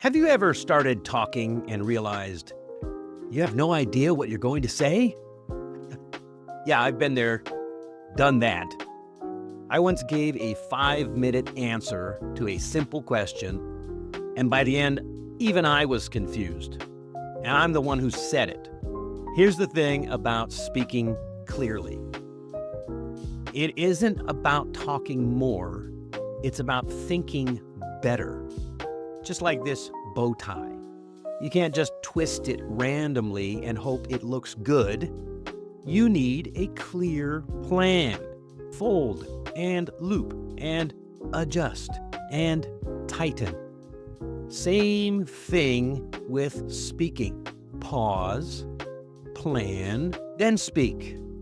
Have you ever started talking and realized you have no idea what you're going to say? Yeah, I've been there, done that. I once gave a 5-minute answer to a simple question, and by the end, even I was confused. And I'm the one who said it. Here's the thing about speaking clearly. It isn't about talking more, it's about thinking better. Just like this bow tie. You can't just twist it randomly and hope it looks good. You need a clear plan. Fold and loop and adjust and tighten. Same thing with speaking. Pause, plan, then speak.